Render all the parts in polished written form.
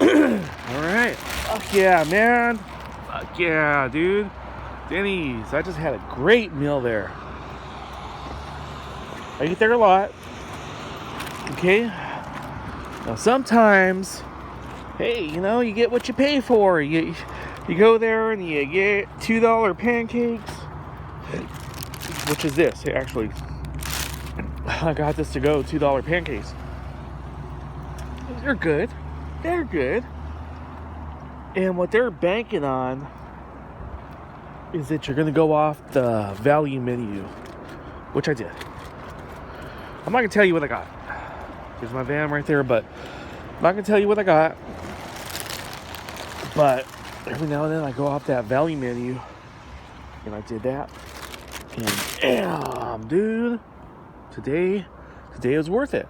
Alright. Fuck yeah, man. Fuck yeah, dude. Denny's. I just had a great meal there. I eat there a lot. Okay? Now sometimes, hey, you get what you pay for. You go there and you get $2 pancakes. Which is this, actually. I got this to go, $2 pancakes. They're good. They're good. And what they're banking on is that you're going to go off the value menu, which I did. I'm not going to tell you what I got. There's my van right there, but I'm not going to tell you what I got. But every now and then I go off that value menu, and I did that. And damn, dude, today was worth it.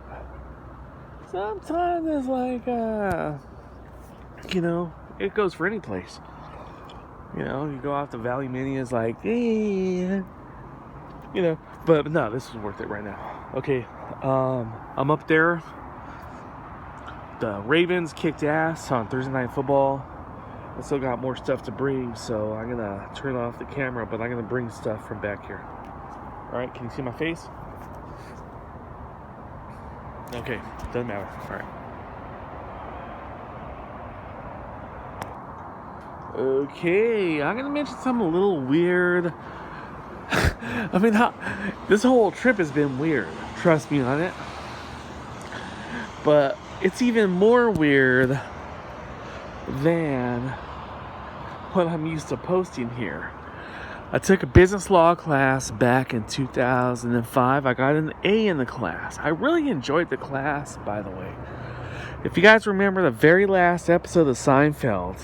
Sometimes it's like, it goes for any place. You go off the value menu, it's like, but no, this is worth it right now. Okay, I'm up there. The Ravens kicked ass on Thursday Night Football. I still got more stuff to bring, so I'm gonna turn off the camera, but I'm gonna bring stuff from back here. All right, can you see my face? Okay, doesn't matter. All right. Okay, I'm gonna mention something a little weird. I mean, this whole trip has been weird. Trust me on it. But it's even more weird than what I'm used to posting here. I took a business law class back in 2005. I got an A in the class. I really enjoyed the class, by the way. If you guys remember the very last episode of Seinfeld,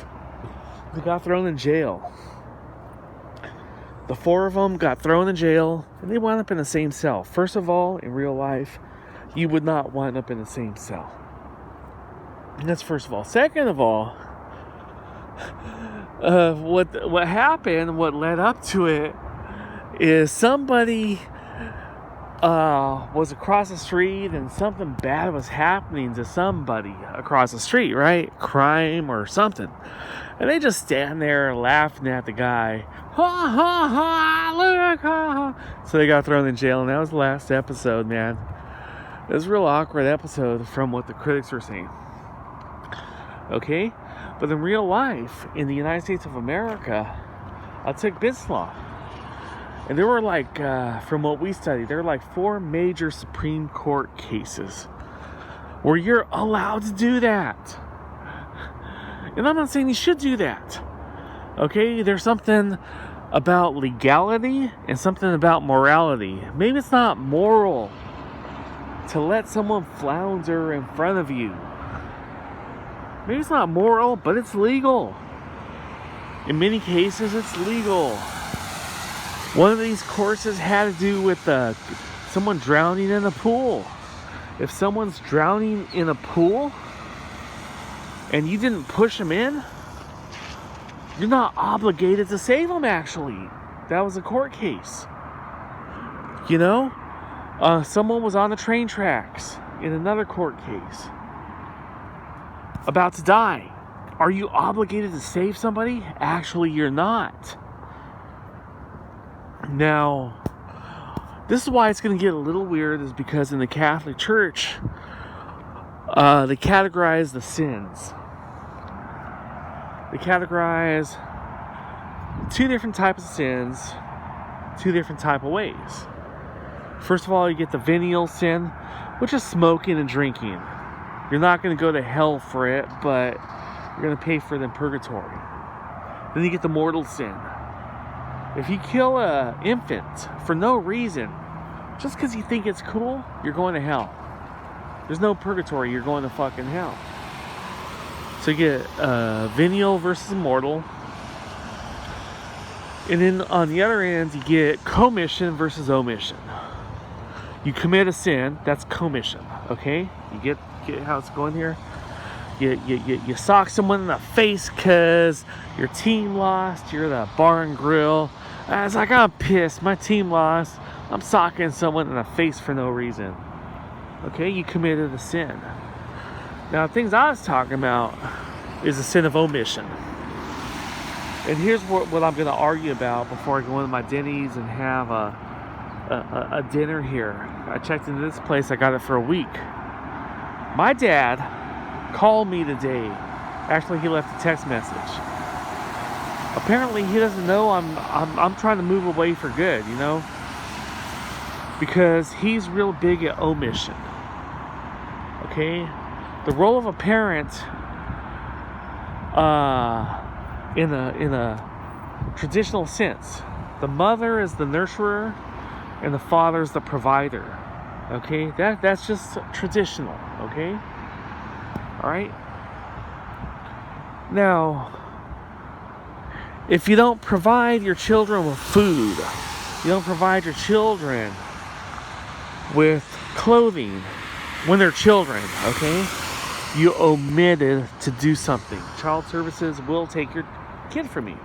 they got thrown in jail. The 4 of them got thrown in jail, and they wound up in the same cell. First of all, in real life, you would not wind up in the same cell. And that's first of all. Second of all, what happened, what led up to it, is somebody was across the street and something bad was happening to somebody across the street, right? Crime or something. And they just stand there laughing at the guy. Ha ha ha, look, ha ha. So they got thrown in jail, and that was the last episode, man. It was a real awkward episode from what the critics were saying. Okay? But in real life, in the United States of America, I took business law. And there were from what we studied, there were 4 major Supreme Court cases where you're allowed to do that. And I'm not saying you should do that. Okay? There's something about legality and something about morality. Maybe it's not moral to let someone flounder in front of you. Maybe it's not moral, but it's legal. In many cases, it's legal. One of these courses had to do with someone drowning in a pool. If someone's drowning in a pool and you didn't push them in, you're not obligated to save them, actually. That was a court case. Someone was on the train tracks in another court case, about to die. Are you obligated to save somebody? Actually, you're not. Now, this is why it's going to get a little weird, is because in the Catholic Church, they categorize the sins. They categorize 2 different types of sins, 2 different type of ways. First of all, you get the venial sin, which is smoking and drinking. You're not going to go to hell for it, but you're going to pay for it in purgatory. Then you get the mortal sin. If you kill an infant for no reason, just because you think it's cool, you're going to hell. There's no purgatory, you're going to fucking hell. So you get venial versus mortal. And then on the other end, you get commission versus omission. You commit a sin, that's commission, okay? You get how it's going here? You sock someone in the face because your team lost. You're the bar and grill. It's like, I'm pissed. My team lost. I'm socking someone in the face for no reason. Okay, you committed a sin. Now, things I was talking about is a sin of omission. And here's what I'm going to argue about before I go into my Denny's and have a dinner here. I checked into this place. I got it for a week. My dad called me today. Actually, he left a text message. Apparently, he doesn't know I'm trying to move away for good, you know, because he's real big at omission. Okay, the role of a parent, in a traditional sense, the mother is the nurturer, and the father is the provider. Okay, that's just traditional. Okay, all right. Now, if you don't provide your children with food, you don't provide your children with clothing when they're children, okay, you omitted to do something. Child services will take your kid from you.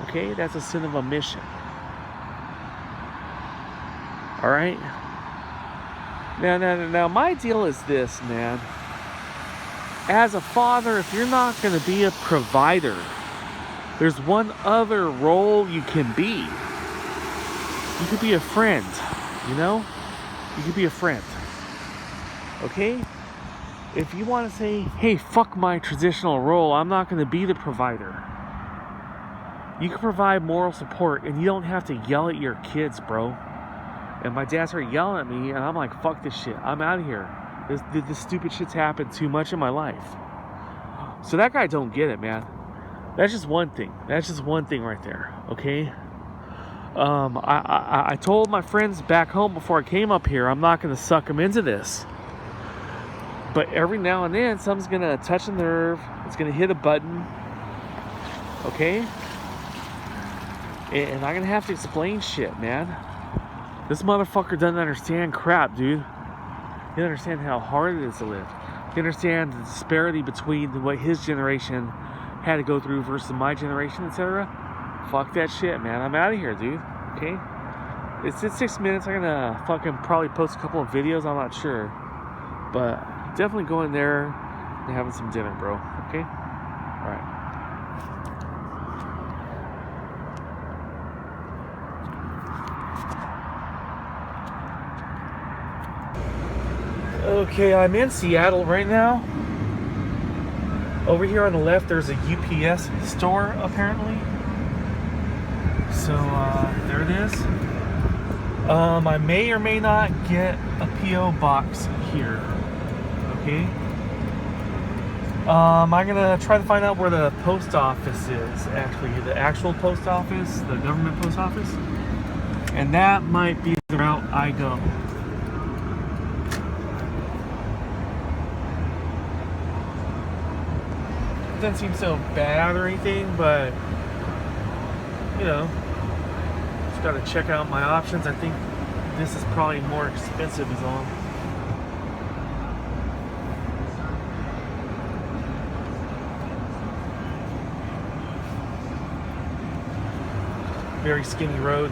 Okay, that's a sin of omission. All right. Now, my deal is this, man. As a father, if you're not going to be a provider, there's one other role you can be. You could be a friend, you know? You could be a friend. Okay? If you want to say, hey, fuck my traditional role, I'm not going to be the provider. You can provide moral support, and you don't have to yell at your kids, bro. And my dad started yelling at me, and I'm like, fuck this shit. I'm out of here. This stupid shit's happened too much in my life. So that guy don't get it, man. That's just one thing. That's just one thing right there, okay? I told my friends back home before I came up here, I'm not going to suck them into this. But every now and then, something's going to touch a nerve. It's going to hit a button, okay? And I'm going to have to explain shit, man. This motherfucker doesn't understand crap, dude. He doesn't understand how hard it is to live. He understands the disparity between what his generation had to go through versus my generation, etc. Fuck that shit, man. I'm out of here, dude. Okay? It's 6 minutes. I'm gonna fucking probably post a couple of videos. I'm not sure. But definitely going there and having some dinner, bro. Okay? Alright. Okay, I'm in Seattle right now. Over here on the left, there's a UPS store, apparently. So, there it is. I may or may not get a P.O. box here. Okay? I'm gonna try to find out where the post office is, actually. The actual post office, the government post office. And that might be the route I go. Doesn't seem so bad or anything, but you know, just gotta check out my options. I think this is probably more expensive as well. Very skinny road.